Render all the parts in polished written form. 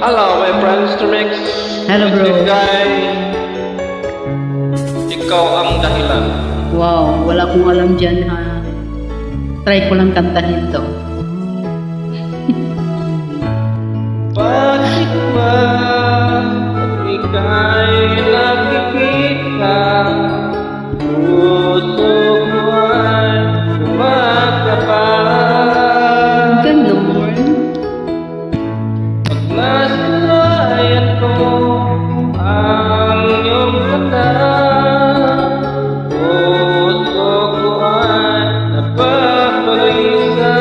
Hello, my friend Mr. Mix. Hello, bro. This guy, ikaw ang dahilan. Wow, wala akong alam dyan ha. Try ko lang kantahin to. Bakit ba ika'y nakikita? Puso ko ay kumakapal. Ganun. Pag nasulayan ko ang iyong kata, puso ko ay napapalisa.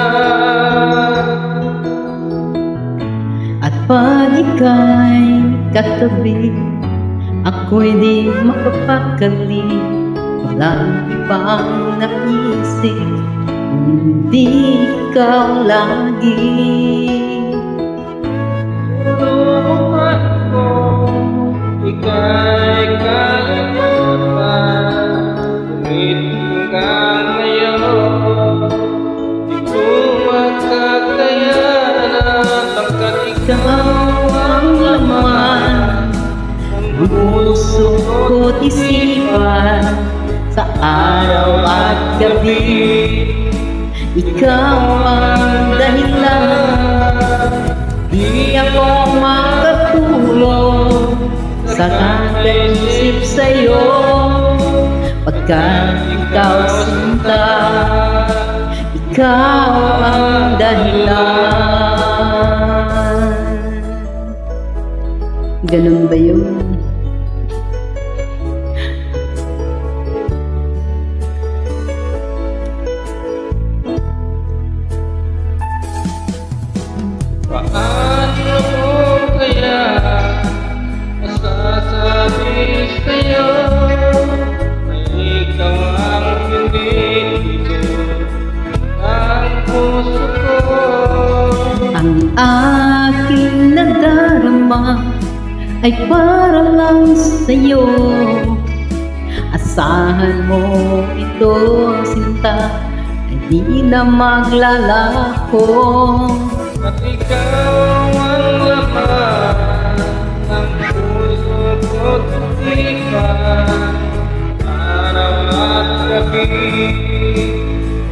At pag ika'y katabi, ako'y di makapakali. Walang ibang naisip, hindi ikaw lagi. Tulungan ko, ika'y kalimutan. Tumiting ka ngayon, di ko makakayanan. Pagkat ikaw ang laman ng puso Puso't isipan sa araw at gabi, ikaw ang dahilan. Di ako makatulog sa kakaisip sa'yo, pagkat ikaw sinta, ikaw ang dahilan. Ganun ba yun? Paano ko kaya masasabi sa'yo na ikaw ang pinili ng puso ko? Ang aking nadarama ay para lang sa'yo. Asahan mo ito, sinta, ay di na maglalako. At ikaw ang laman ng puso ko't isipan. Araw at gabi,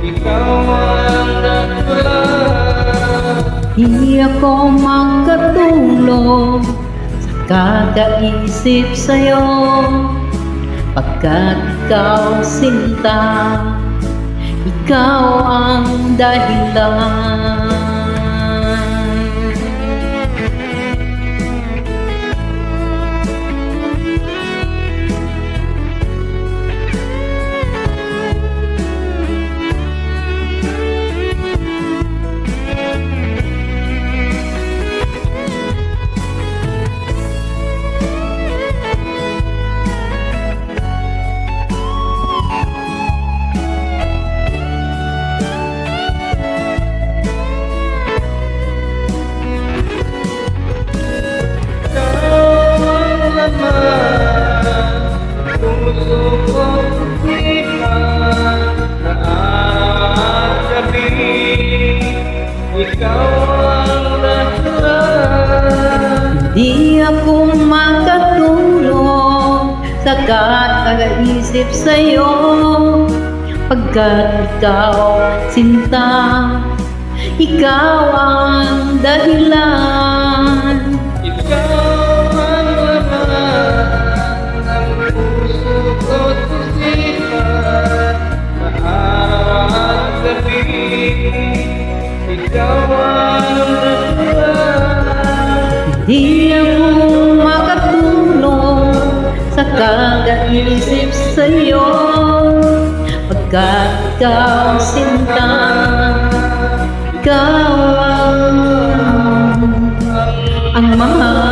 ikaw ang dahilan. Di ako makatulog sa kakaisip sa'yo, pagkat ikaw sinta, ikaw ang dahilan. Di ako makatulog sa kakaisip sa'yo, pagkat ikaw sinta, ikaw ang dahilan. Ikaw ang laman ng puso ko't isipan. Sa araw at gabi, ikaw ang dahilan. Di ako makatulog sa kakaisip sa'yo, pagkat ikaw sinta, ikaw ang mahal.